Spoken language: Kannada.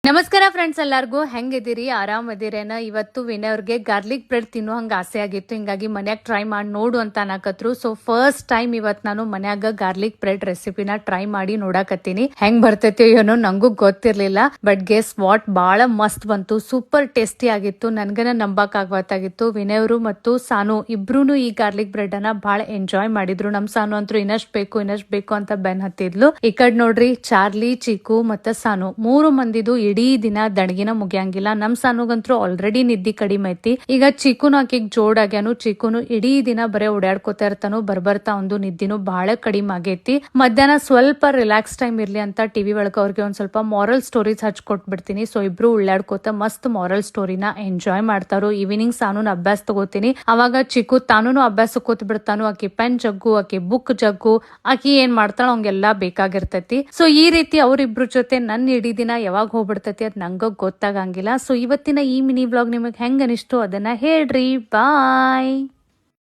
ನಮಸ್ಕಾರ ಫ್ರೆಂಡ್ಸ್, ಎಲ್ಲಾರ್ಗೂ ಹೆಂಗಿದ್ದೀರಿ? ಆರಾಮದಿರೇನ? ಇವತ್ತು ವಿನಯ್ ಅವ್ರಿಗೆ ಗಾರ್ಲಿಕ್ ಬ್ರೆಡ್ ತಿನ್ನೋ ಹಂಗ ಆಸೆ ಆಗಿತ್ತು. ಹಿಂಗಾಗಿ ಮನ್ಯಾಗ ಟ್ರೈ ಮಾಡಿ ನೋಡು ಅಂತ ಅನ್ನಕತ್ರು. ಸೊ ಫಸ್ಟ್ ಟೈಮ್ ಇವತ್ ನಾನು ಮನ್ಯಾಗ ಗಾರ್ಲಿಕ್ ಬ್ರೆಡ್ ರೆಸಿಪಿನ ಟ್ರೈ ಮಾಡಿ ನೋಡಾಕತ್ತೀನಿ. ಹೆಂಗ್ ಬರ್ತೈತಿ ಏನೋ ನಂಗೂ ಗೊತ್ತಿರ್ಲಿಲ್ಲ. ಬಟ್ ಗೆಸ್ ವಾಟ್, ಬಾಳ ಮಸ್ತ್ ಬಂತು. ಸೂಪರ್ ಟೇಸ್ಟಿ ಆಗಿತ್ತು. ನನ್ಗನ ನಂಬಕ್ ಆಗ್ವತ್ತಾಗಿತ್ತು. ವಿನಯ್ ಅವರು ಮತ್ತು ಸಾನು ಇಬ್ರು ಈ ಗಾರ್ಲಿಕ್ ಬ್ರೆಡ್ ಅನ್ನ ಬಹಳ ಎಂಜಾಯ್ ಮಾಡಿದ್ರು. ನಮ್ ಸಾನು ಅಂತೂ ಇನ್ನಷ್ಟು ಬೇಕು ಅಂತ ಬೆನ್ ಹತ್ತಿದ್ಲು. ಈ ಕಡೆ ನೋಡ್ರಿ, ಚಾರ್ಲಿ, ಚಿಕು ಮತ್ತ ಸಾನು ಮೂರು ಮಂದಿದು ಇಡೀ ದಿನ ದಣಗಿನ ಮುಗಿಯಂಗಿಲ್ಲ. ನಮ್ ಸಾನುಗಂತ್ರು ಆಲ್ರೆಡಿ ನಿದ್ದಿ ಕಡಿಮೆ ಐತಿ. ಈಗ ಚಿಕ್ಕುನು ಆಕಿಗ್ ಜೋಡಾಗ್ಯಾನು. ಚಿಕ್ಕುನು ಇಡೀ ದಿನ ಬರೇ ಓಡಾಡ್ಕೋತಾ ಇರ್ತಾನು. ಬರ್ಬರ್ತಾ ಒಂದು ನಿದ್ದಿನೂ ಬಹಳ ಕಡಿಮೆ ಆಗೈತಿ. ಮಧ್ಯಾಹ್ನ ಸ್ವಲ್ಪ ರಿಲ್ಯಾಕ್ಸ್ ಟೈಮ್ ಇರ್ಲಿ ಅಂತ ಟಿವಿ ಒಳಗ ಅವ್ರಿಗೆ ಒಂದ್ ಸ್ವಲ್ಪ ಮಾರಲ್ ಸ್ಟೋರೀಸ್ ಹಚ್ಕೊಟ್ಬಿಡ್ತೀನಿ. ಸೊ ಇಬ್ರು ಉಳ್ಳಾಡ್ಕೋತ ಮಸ್ತ್ ಮಾರಲ್ ಸ್ಟೋರಿನ ಎಂಜಾಯ್ ಮಾಡ್ತಾರೋ. ಈವ್ನಿಂಗ್ ಸಾನುನ ಅಭ್ಯಾಸ ತಗೋತೀನಿ. ಅವಾಗ ಚಿಕ್ಕು ತಾನು ಅಭ್ಯಾಸ ಕೂತ್ ಬಿಡ್ತಾನು. ಆಕಿ ಪೆನ್ ಜಗ್ಗು, ಆಕಿ ಬುಕ್ ಜಗ್ಗು, ಆಕಿ ಏನ್ ಮಾಡ್ತಾಳ ಅವಂಗೆಲ್ಲಾ ಬೇಕಾಗಿರ್ತೈತಿ. ಸೊ ಈ ರೀತಿ ಅವ್ರಿಬ್ರು ಜೊತೆ ನನ್ನ ಇಡೀ ದಿನ ಯಾವಾಗ ಹೋಗ್ಬಿಡ್ತೈತಿ ಅದ್ ನಂಗ ಗೊತ್ತಾಗಂಗಿಲ್ಲ. ಸೊ ಇವತ್ತಿನ ಈ ಮಿನಿ ವ್ಲಾಗ್ ನಿಮಗ್ ಹೆಂಗ ಅನಿಸ್ತು ಅದನ್ನ ಹೇಳ್ರಿ. ಬಾಯ್.